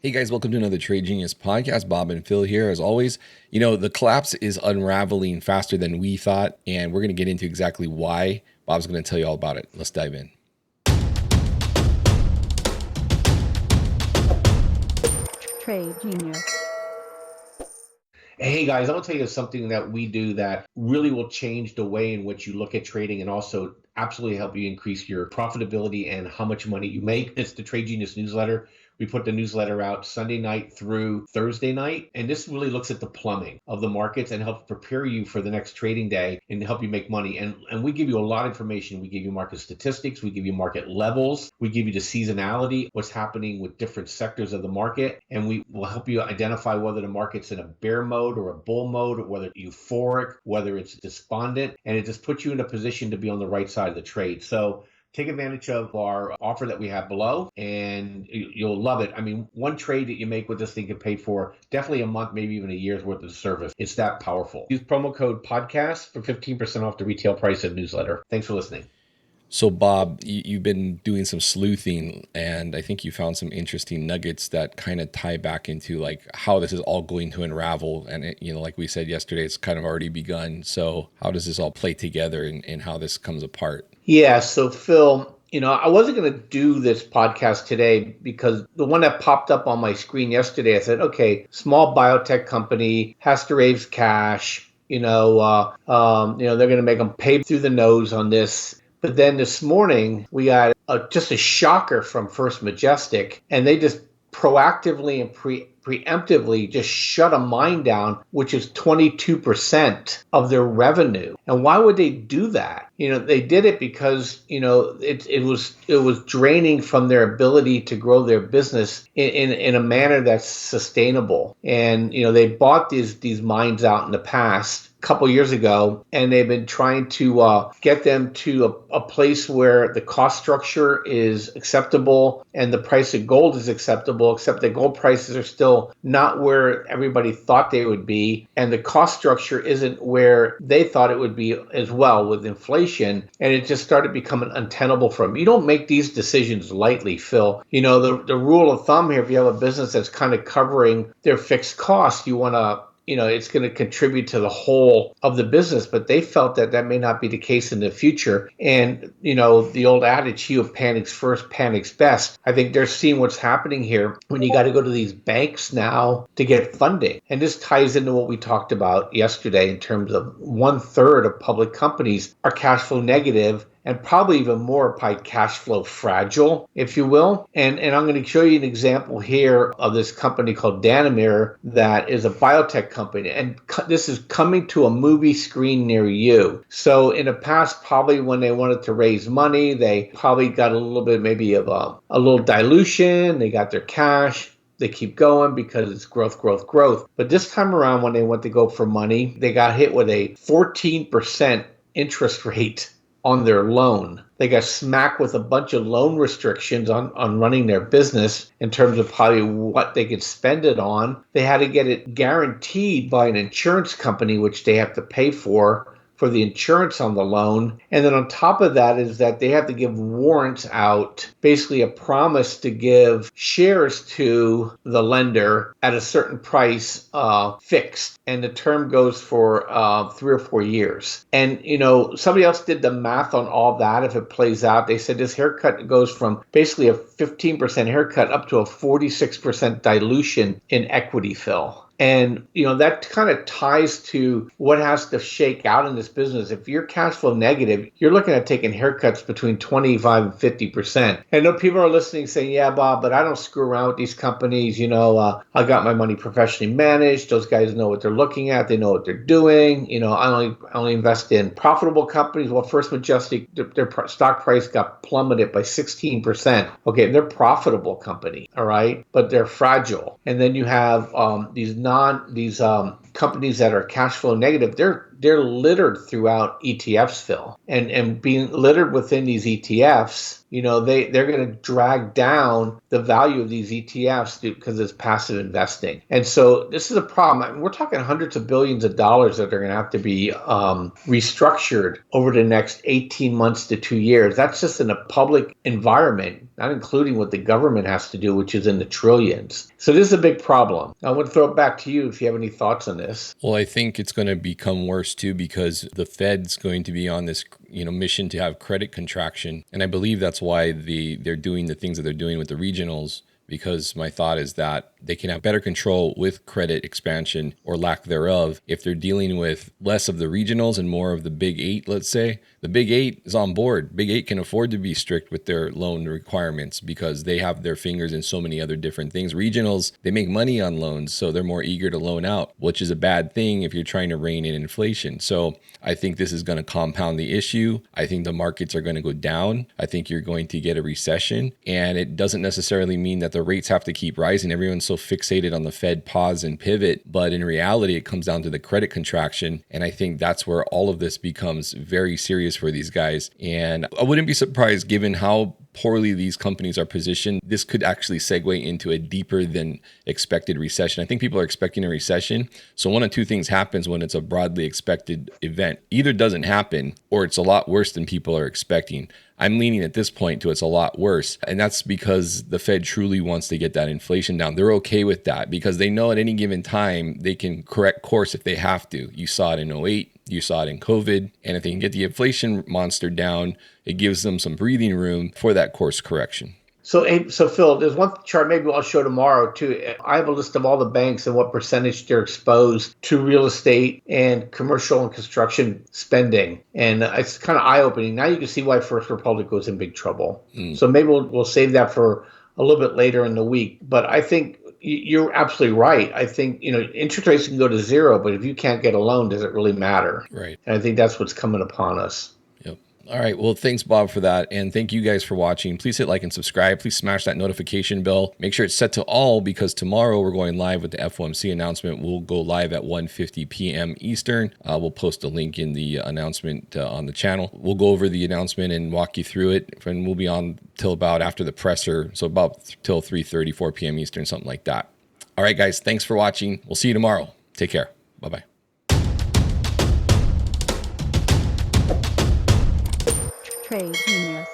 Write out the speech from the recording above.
Hey guys, welcome to another Trade Genius podcast. Bob and Phil here. As always, the collapse is unraveling faster than we thought, and we're going to get into exactly why. Bob's going to tell you all about it. Let's dive in. Trade Genius. Hey guys, I want to tell you something that we do that really will change the way in which you look at trading and also absolutely help you increase your profitability and how much money you make. It's the Trade Genius newsletter. We put the newsletter out Sunday night through Thursday night, and this really looks at the plumbing of the markets and helps prepare you for the next trading day and help you make money. And we give you a lot of information. We give you market statistics, we give you market levels, we give you the seasonality, what's happening with different sectors of the market, and we will help you identify whether the market's in a bear mode or a bull mode, or whether it's euphoric, whether it's despondent, and it just puts you in a position to be on the right side of the trade. So take advantage of our offer that we have below, and you'll love it. I mean, one trade that you make with this thing can pay for definitely a month, maybe even a year's worth of service. It's that powerful. Use promo code podcast for 15% off the retail price of newsletter. Thanks for listening. So, Bob, you've been doing some sleuthing, and I think you found some interesting nuggets that kind of tie back into like how this is all going to unravel. And like we said yesterday, it's kind of already begun. So, how does this all play together, and how this comes apart? Yeah. So, Phil, I wasn't going to do this podcast today because the one that popped up on my screen yesterday, I said, okay, small biotech company has to raise cash. They're going to make them pay through the nose on this. But then this morning, we got just a shocker from First Majestic, and they just proactively and preemptively just shut a mine down, which is 22% of their revenue. And why would they do that? They did it because, it was draining from their ability to grow their business in a manner that's sustainable. And, they bought these mines out in the past, couple years ago, and they've been trying to get them to a place where the cost structure is acceptable and the price of gold is acceptable, except the gold prices are still not where everybody thought they would be, and the cost structure isn't where they thought it would be as well with inflation, and it just started becoming untenable for them. You don't make these decisions lightly, Phil. The rule of thumb here, if you have a business that's kind of covering their fixed costs, you want to it's going to contribute to the whole of the business, but they felt that may not be the case in the future. And, the old adage, he who panics first panics best. I think they're seeing what's happening here when you got to go to these banks now to get funding. And this ties into what we talked about yesterday in terms of 1/3 of public companies are cash flow negative, and probably even more probably cash flow fragile, if you will. And I'm going to show you an example here of this company called Danamir that is a biotech company. And this is coming to a movie screen near you. So in the past, probably when they wanted to raise money, they probably got a little bit maybe of a little dilution. They got their cash. They keep going because it's growth. But this time around, when they went to go for money, they got hit with a 14% interest rate on their loan. They got smacked with a bunch of loan restrictions on running their business in terms of probably what they could spend it on. They had to get it guaranteed by an insurance company, which they have to pay for the insurance on the loan. And then on top of that is that they have to give warrants out, basically a promise to give shares to the lender at a certain price fixed. And the term goes for 3 or 4 years. And, somebody else did the math on all that. If it plays out, they said this haircut goes from basically a 15% haircut up to a 46% dilution in equity, Phil. And, that kind of ties to what has to shake out in this business. If you're cash flow negative, you're looking at taking haircuts between 25 and 50%. And I know people are listening saying, yeah, Bob, but I don't screw around with these companies. I got my money professionally managed. Those guys know what they're looking at. They know what they're doing. I only invest in profitable companies. Well, First Majestic, their stock price got plummeted by 16%. Okay, they're a profitable company, all right, but they're fragile. And then you have these companies that are cash flow negative. they're littered throughout ETFs, Phil, and being littered within these ETFs. They're going to drag down the value of these ETFs because it's passive investing. And so this is a problem. I mean, we're talking hundreds of billions of dollars that are going to have to be restructured over the next 18 months to 2 years. That's just in a public environment, not including what the government has to do, which is in the trillions. So this is a big problem. I want to throw it back to you if you have any thoughts on this. Well, I think it's going to become worse too, because the Fed's going to be on this mission to have credit contraction. And I believe that's why they're doing the things that they're doing with the regionals, because my thought is that they can have better control with credit expansion or lack thereof if they're dealing with less of the regionals and more of the big eight, let's say. The big eight is on board. Big eight can afford to be strict with their loan requirements because they have their fingers in so many other different things. Regionals, they make money on loans, so they're more eager to loan out, which is a bad thing if you're trying to rein in inflation. So I think this is going to compound the issue. I think the markets are going to go down. I think you're going to get a recession, and it doesn't necessarily mean that the rates have to keep rising. Everyone's so fixated on the Fed pause and pivot, but in reality, it comes down to the credit contraction. And I think that's where all of this becomes very serious for these guys. And I wouldn't be surprised, given how poorly these companies are positioned, this could actually segue into a deeper than expected recession. I think people are expecting a recession. So one of two things happens when it's a broadly expected event. Either doesn't happen, or it's a lot worse than people are expecting. I'm leaning at this point to it's a lot worse. And that's because the Fed truly wants to get that inflation down. They're okay with that because they know at any given time they can correct course if they have to. You saw it in '08. You saw it in COVID. And if they can get the inflation monster down, it gives them some breathing room for that course correction. So Phil, there's one chart maybe I'll show tomorrow too. I have a list of all the banks and what percentage they're exposed to real estate and commercial and construction spending. And it's kind of eye-opening. Now you can see why First Republic was in big trouble. So maybe we'll save that for a little bit later in the week. But I think you're absolutely right. I think, interest rates can go to zero, but if you can't get a loan, does it really matter? Right. And I think that's what's coming upon us. Yep. All right. Well, thanks, Bob, for that. And thank you guys for watching. Please hit like and subscribe. Please smash that notification bell. Make sure it's set to all, because tomorrow we're going live with the FOMC announcement. We'll go live at 1:50 p.m. Eastern. We'll post a link in the announcement on the channel. We'll go over the announcement and walk you through it. And we'll be on till about after the presser. So about till 3:30, 4 p.m. Eastern, something like that. All right, guys. Thanks for watching. We'll see you tomorrow. Take care. Bye-bye. Trade Genius.